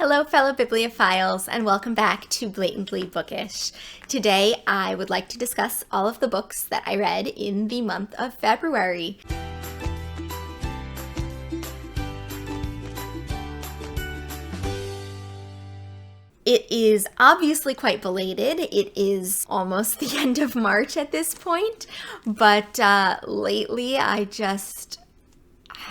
Hello, fellow bibliophiles, and welcome back to Blatantly Bookish. Today, I would like to discuss all of the books that I read in the month of February. It is obviously quite belated. It is almost the end of March at this point, but lately I just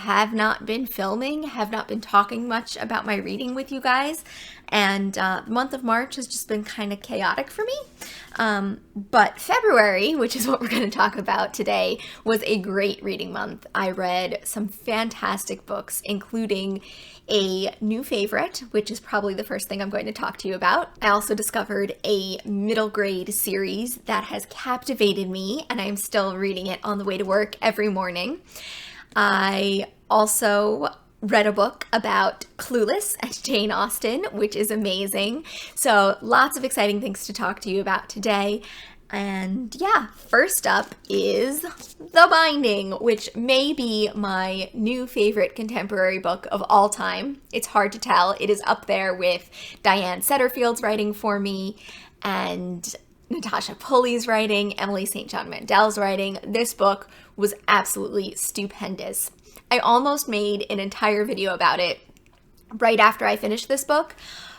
have not been filming, have not been talking much about my reading with you guys, and the month of March has just been kind of chaotic for me. But February, which is what we're going to talk about today, was a great reading month. I read some fantastic books, including a new favorite, which is probably the first thing I'm going to talk to you about. I also discovered a middle grade series that has captivated me, and I'm still reading it on the way to work every morning. I also read a book about Clueless and Jane Austen, which is amazing. So lots of exciting things to talk to you about today. And yeah, first up is The Binding, which may be my new favorite contemporary book of all time. It's hard to tell. It is up there with Diane Setterfield's writing for me and Natasha Pulley's writing, Emily St. John Mandel's writing. This book was absolutely stupendous. I almost made an entire video about it right after I finished this book,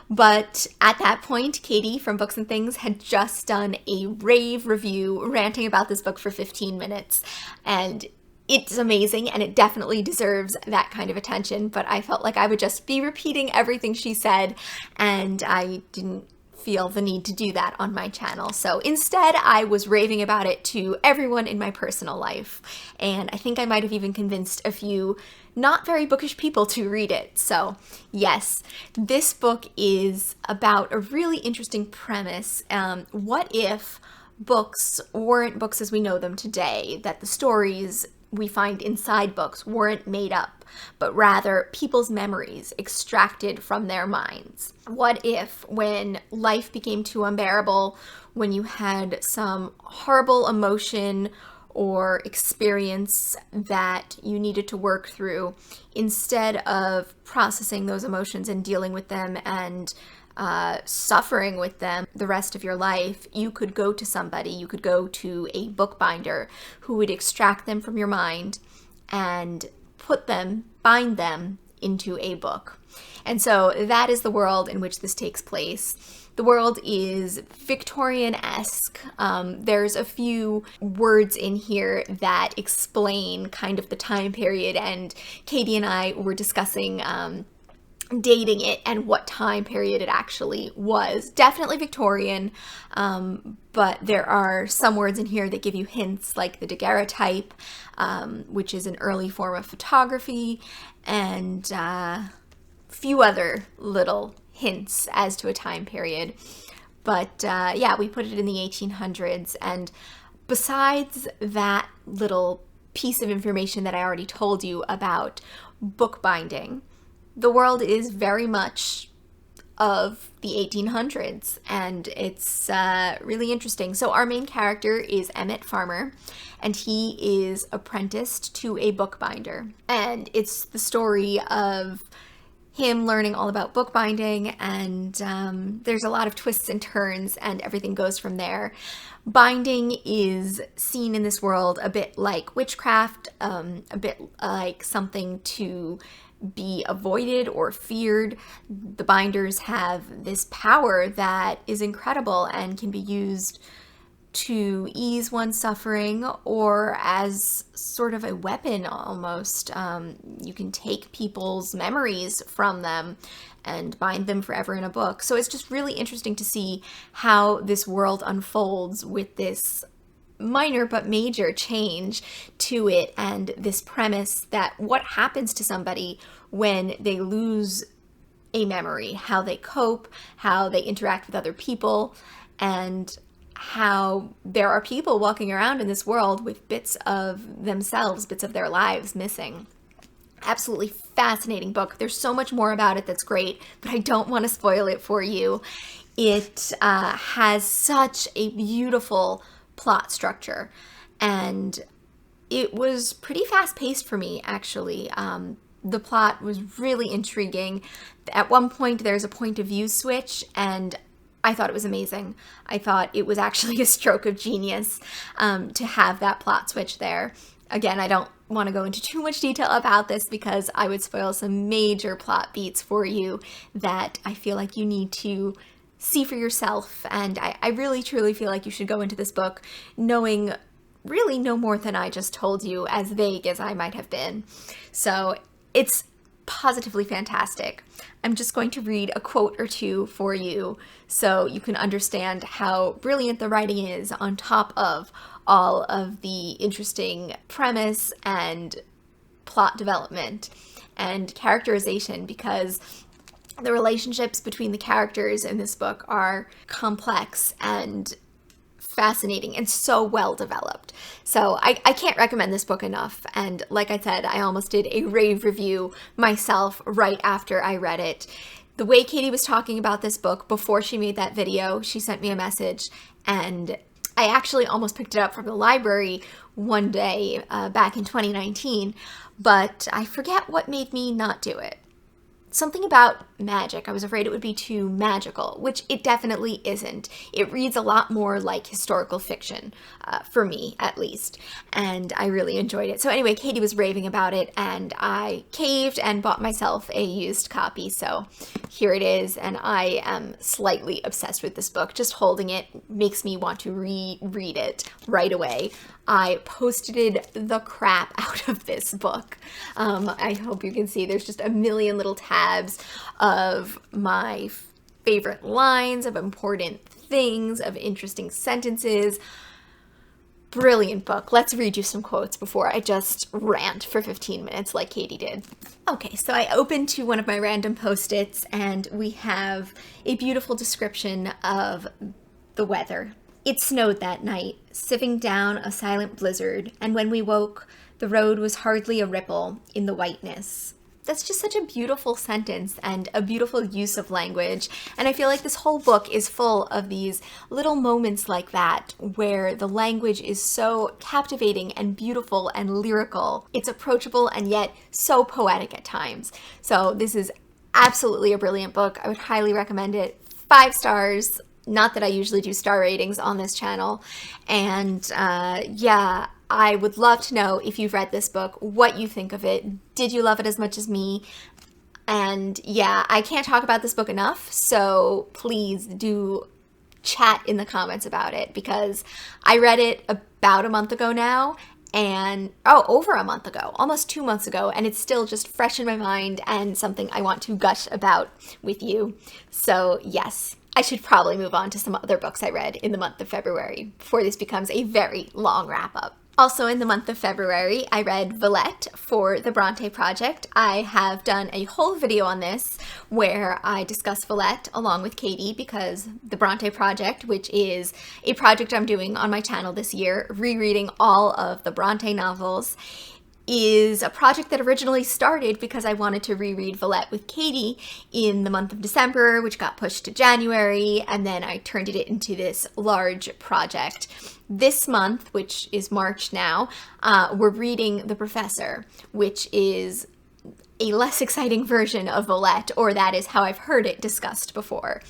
but at that point, Katie from Books and Things had just done a rave review ranting about this book for 15 minutes, and it's amazing, and it definitely deserves that kind of attention, but I felt like I would just be repeating everything she said, and I didn't feel the need to do that on my channel. So instead, I was raving about it to everyone in my personal life. And I think I might have even convinced a few not very bookish people to read it. So yes, this book is about a really interesting premise. What if books weren't books as we know them today, that the stories we find inside books weren't made up, but rather people's memories extracted from their minds? What if, when life became too unbearable, when you had some horrible emotion or experience that you needed to work through, instead of processing those emotions and dealing with them and suffering with them the rest of your life, you could go to somebody, you could go to a bookbinder who would extract them from your mind and bind them into a book. And so that is the world in which this takes place. The world is Victorian-esque. There's a few words in here that explain kind of the time period, and Katie and I were discussing dating it and what time period it actually was. Definitely Victorian, but there are some words in here that give you hints, like the daguerreotype, which is an early form of photography, and few other little hints as to a time period. But yeah, we put it in the 1800s, and besides that little piece of information that I already told you about bookbinding, the world is very much of the 1800s, and it's really interesting. So our main character is Emmett Farmer, and he is apprenticed to a bookbinder. And it's the story of him learning all about bookbinding, and there's a lot of twists and turns, and everything goes from there. Binding is seen in this world a bit like witchcraft, a bit like something to be avoided or feared. The binders have this power that is incredible and can be used to ease one's suffering, or as sort of a weapon almost. You can take people's memories from them and bind them forever in a book. So it's just really interesting to see how this world unfolds with this minor but major change to it, and this premise that what happens to somebody when they lose a memory, how they cope, how they interact with other people, and how there are people walking around in this world with bits of themselves, bits of their lives missing. Absolutely fascinating book. There's so much more about it that's great, but I don't want to spoil it for you. It has such a beautiful plot structure, and it was pretty fast-paced for me, actually. The plot was really intriguing. At one point, there's a point of view switch, and I thought it was amazing. I thought it was actually a stroke of genius to have that plot switch there. Again, I don't want to go into too much detail about this because I would spoil some major plot beats for you that I feel like you need to see for yourself. And I really, truly feel like you should go into this book knowing really no more than I just told you, as vague as I might have been. So it's positively fantastic. I'm just going to read a quote or two for you so you can understand how brilliant the writing is, on top of all of the interesting premise and plot development and characterization, because the relationships between the characters in this book are complex and fascinating and so well developed. So I can't recommend this book enough. And like I said, I almost did a rave review myself right after I read it. The way Katie was talking about this book before she made that video, she sent me a message, and I actually almost picked it up from the library one day back in 2019, but I forget what made me not do it. Something about magic. I was afraid it would be too magical, which it definitely isn't. It reads a lot more like historical fiction, for me at least, and I really enjoyed it. So anyway, Katie was raving about it, and I caved and bought myself a used copy. So here it is, and I am slightly obsessed with this book. Just holding it makes me want to reread it right away. I posted the crap out of this book. I hope you can see there's just a million little tabs of my favorite lines, of important things, of interesting sentences. Brilliant book. Let's read you some quotes before I just rant for 15 minutes like Katie did. Okay, so I opened to one of my random post-its, and we have a beautiful description of the weather. It snowed that night, sifting down a silent blizzard, and when we woke, the road was hardly a ripple in the whiteness. That's just such a beautiful sentence and a beautiful use of language. And I feel like this whole book is full of these little moments like that, where the language is so captivating and beautiful and lyrical. It's approachable and yet so poetic at times. So this is absolutely a brilliant book. I would highly recommend it. 5 stars. Not that I usually do star ratings on this channel. And yeah, I would love to know, if you've read this book, what you think of it. Did you love it as much as me? And yeah, I can't talk about this book enough, so please do chat in the comments about it, because I read it about a month ago now, and over a month ago, almost 2 months ago, and it's still just fresh in my mind and something I want to gush about with you. So yes, I should probably move on to some other books I read in the month of February before this becomes a very long wrap-up. Also in the month of February, I read Villette for the Brontë project. I have done a whole video on this where I discuss Villette along with Katie, because the Brontë project, which is a project I'm doing on my channel this year, rereading all of the Brontë novels, is a project that originally started because I wanted to reread Villette with Katie in the month of December, which got pushed to January, and then I turned it into this large project. This month, which is March now, we're reading The Professor, which is a less exciting version of Villette, or that is how I've heard it discussed before.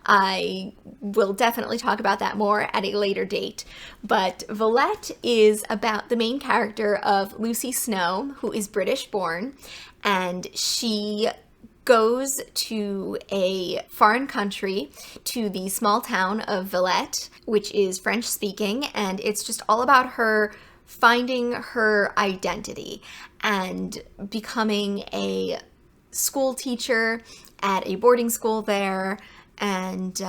I will definitely talk about that more at a later date, but Villette is about the main character of Lucy Snow, who is British born, and she goes to a foreign country, to the small town of Villette, which is French speaking, and it's just all about her finding her identity and becoming a school teacher at a boarding school there, and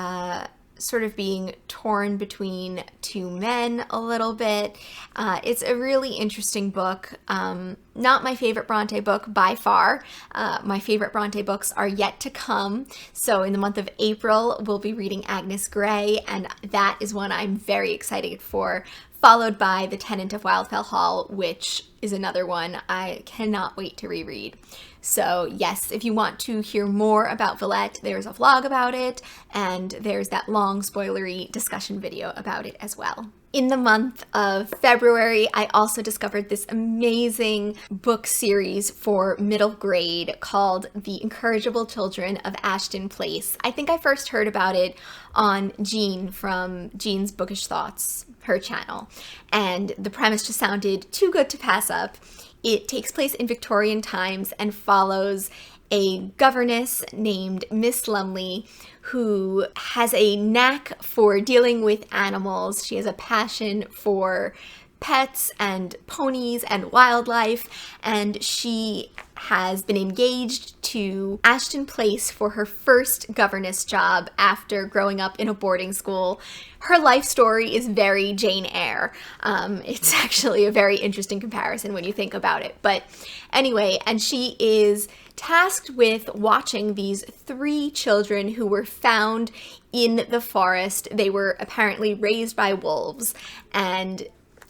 sort of being torn between 2 men a little bit. It's a really interesting book. Not my favorite Brontë book by far. My favorite Brontë books are yet to come. So in the month of April, we'll be reading Agnes Grey, and that is one I'm very excited for. followed by The Tenant of Wildfell Hall, which is another one I cannot wait to reread. So yes, if you want to hear more about Villette, there's a vlog about it, and there's that long spoilery discussion video about it as well. In the month of February, I also discovered this amazing book series for middle grade called The Incorrigible Children of Ashton Place. I think I first heard about it on Jean from Jean's Bookish Thoughts, her channel, and the premise just sounded too good to pass up. It takes place in Victorian times and follows a governess named Miss Lumley who has a knack for dealing with animals. She has a passion for pets and ponies and wildlife, and she has been engaged to Ashton Place for her first governess job after growing up in a boarding school. Her life story is very Jane Eyre. It's actually a very interesting comparison when you think about it. But anyway, and she is tasked with watching these 3 children who were found in the forest. They were apparently raised by wolves, and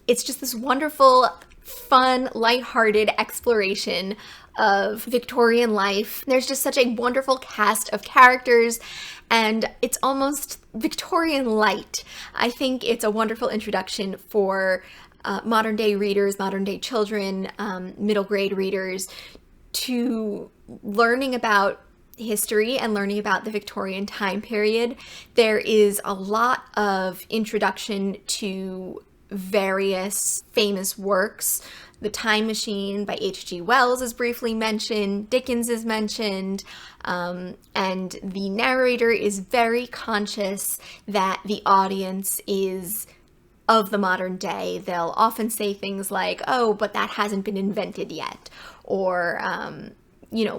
it's just this wonderful, fun, lighthearted exploration of Victorian life. There's just such a wonderful cast of characters, and it's almost Victorian light. I think it's a wonderful introduction for modern day readers, modern day children, middle grade readers, to learning about history and learning about the Victorian time period. There is a lot of introduction to various famous works. The Time Machine by H.G. Wells is briefly mentioned, Dickens is mentioned, and the narrator is very conscious that the audience is of the modern day. They'll often say things like, oh, but that hasn't been invented yet, or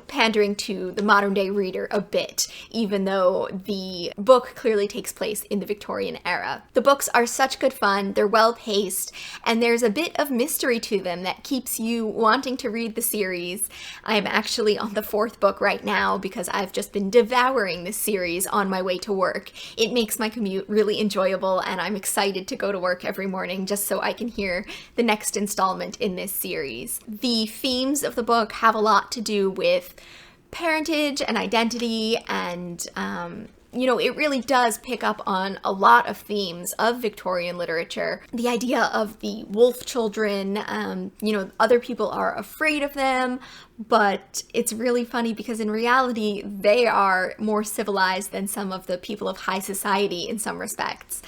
pandering to the modern day reader a bit, even though the book clearly takes place in the Victorian era. The books are such good fun, they're well paced, and there's a bit of mystery to them that keeps you wanting to read the series. I am actually on the 4th book right now because I've just been devouring this series on my way to work. It makes my commute really enjoyable, and I'm excited to go to work every morning just so I can hear the next installment in this series. The themes of the book have a lot to do with parentage and identity, and it really does pick up on a lot of themes of Victorian literature. The idea of the wolf children, other people are afraid of them, but it's really funny because in reality they are more civilized than some of the people of high society in some respects.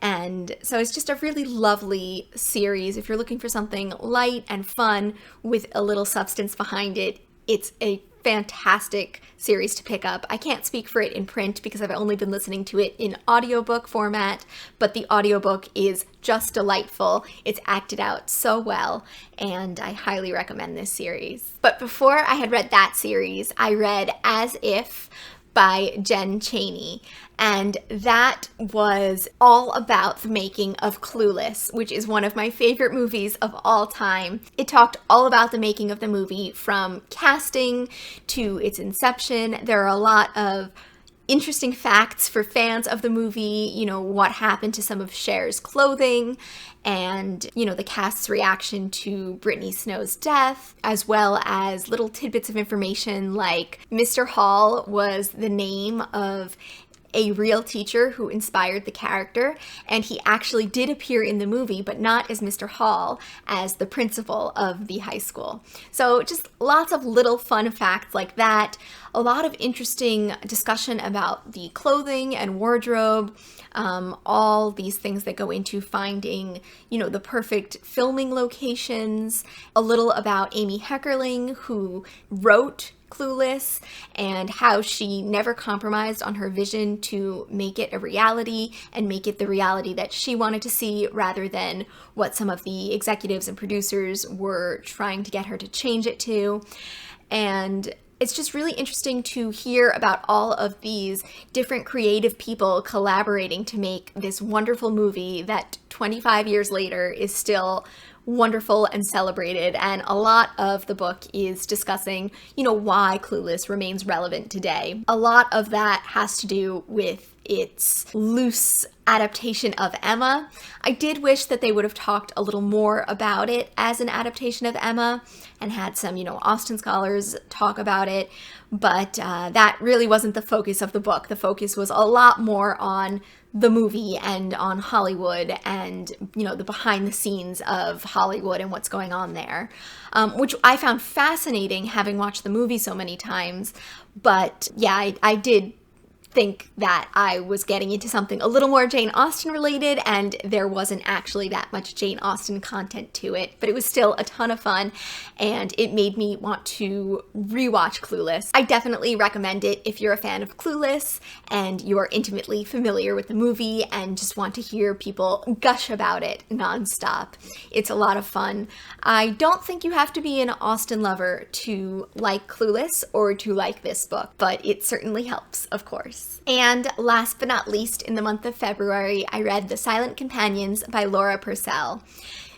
And so it's just a really lovely series. If you're looking for something light and fun with a little substance behind it, it's a fantastic series to pick up. I can't speak for it in print because I've only been listening to it in audiobook format, but the audiobook is just delightful. It's acted out so well, and I highly recommend this series. But before I had read that series, I read As If by Jen Chaney, and that was all about the making of Clueless, which is one of my favorite movies of all time. It talked all about the making of the movie, from casting to its inception. There are a lot of interesting facts for fans of the movie, what happened to some of Cher's clothing, and, the cast's reaction to Brittany Snow's death, as well as little tidbits of information like Mr. Hall was the name of a real teacher who inspired the character, and he actually did appear in the movie, but not as Mr. Hall, as the principal of the high school. So just lots of little fun facts like that. A lot of interesting discussion about the clothing and wardrobe, all these things that go into finding, the perfect filming locations. A little about Amy Heckerling, who wrote Clueless, and how she never compromised on her vision to make it a reality and make it the reality that she wanted to see, rather than what some of the executives and producers were trying to get her to change it to. And it's just really interesting to hear about all of these different creative people collaborating to make this wonderful movie that 25 years later is still wonderful and celebrated. And a lot of the book is discussing, why Clueless remains relevant today. A lot of that has to do with its loose adaptation of Emma. I did wish that they would have talked a little more about it as an adaptation of Emma and had some, Austen scholars talk about it, but that really wasn't the focus of the book. The focus was a lot more on the movie and on Hollywood and, the behind the scenes of Hollywood and what's going on there, which I found fascinating having watched the movie so many times. But yeah, I did think that I was getting into something a little more Jane Austen related, and there wasn't actually that much Jane Austen content to it, but it was still a ton of fun, and it made me want to rewatch Clueless. I definitely recommend it if you're a fan of Clueless and you're intimately familiar with the movie and just want to hear people gush about it nonstop. It's a lot of fun. I don't think you have to be an Austen lover to like Clueless or to like this book, but it certainly helps, of course. And last but not least, in the month of February, I read The Silent Companions by Laura Purcell.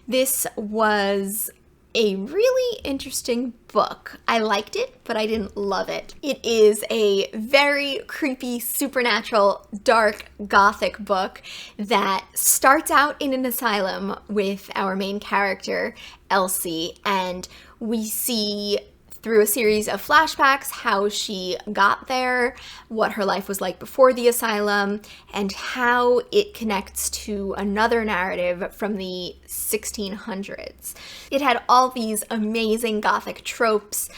This was a really interesting book. I liked it, but I didn't love it. It is a very creepy, supernatural, dark, gothic book that starts out in an asylum with our main character, Elsie, and we see through a series of flashbacks how she got there, what her life was like before the asylum, and how it connects to another narrative from the 1600s. It had all these amazing gothic tropes,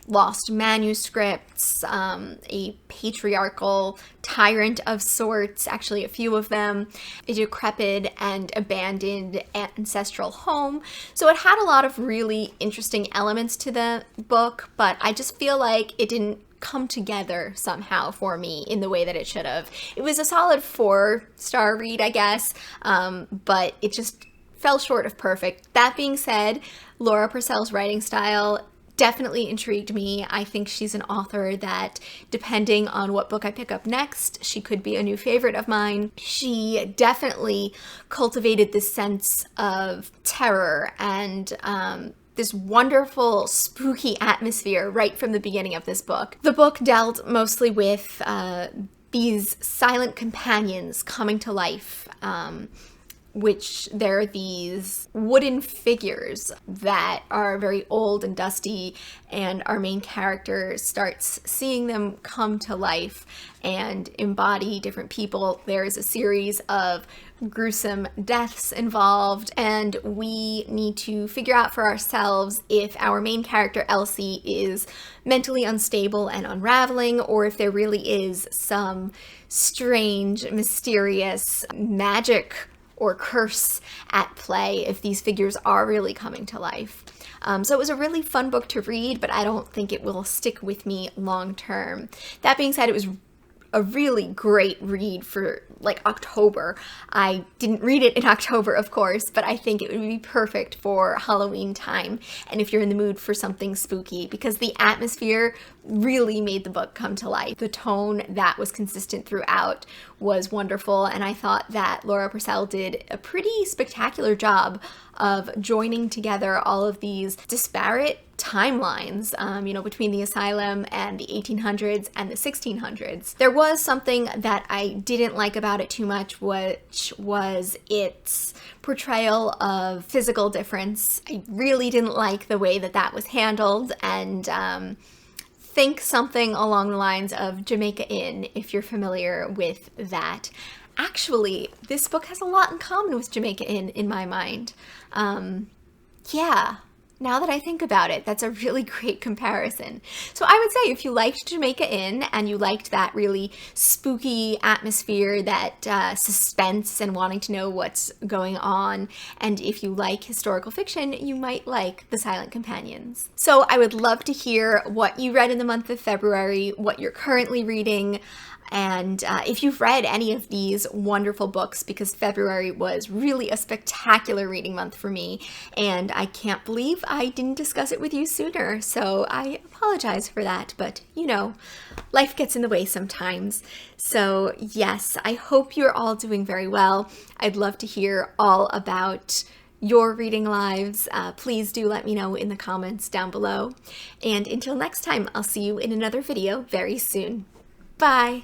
lost manuscripts, a patriarchal tyrant of sorts, actually a few of them, a decrepit and abandoned ancestral home. So it had a lot of really interesting elements to the book, but I just feel like it didn't come together somehow for me in the way that it should have. It was a solid 4-star read, I guess, but it just fell short of perfect. That being said, Laura Purcell's writing style definitely intrigued me. I think she's an author that, depending on what book I pick up next, she could be a new favorite of mine. She definitely cultivated this sense of terror and this wonderful spooky atmosphere right from the beginning of this book. The book dealt mostly with these silent companions coming to life, which they're these wooden figures that are very old and dusty, and our main character starts seeing them come to life and embody different people. There's a series of gruesome deaths involved, and we need to figure out for ourselves if our main character Elsie is mentally unstable and unraveling, or if there really is some strange, mysterious magic or curse at play, if these figures are really coming to life. So it was a really fun book to read, but I don't think it will stick with me long term. That being said, it was a really great read for like October. I didn't read it in October, of course, but I think it would be perfect for Halloween time and if you're in the mood for something spooky, because the atmosphere really made the book come to life. The tone that was consistent throughout was wonderful, and I thought that Laura Purcell did a pretty spectacular job of joining together all of these disparate timelines, between the asylum and the 1800s and the 1600s. There was something that I didn't like about it too much, which was its portrayal of physical difference. I really didn't like the way that that was handled, and think something along the lines of Jamaica Inn, if you're familiar with that. Actually, this book has a lot in common with Jamaica Inn in my mind. Yeah. Now that I think about it, that's a really great comparison. So I would say if you liked Jamaica Inn and you liked that really spooky atmosphere, that suspense and wanting to know what's going on, and if you like historical fiction, you might like The Silent Companions. So I would love to hear what you read in the month of February, what you're currently reading, and if you've read any of these wonderful books, because February was really a spectacular reading month for me, and I can't believe I didn't discuss it with you sooner, so I apologize for that, but life gets in the way sometimes. So yes, I hope you're all doing very well. I'd love to hear all about your reading lives. Please do let me know in the comments down below, and until next time, I'll see you in another video very soon. Bye!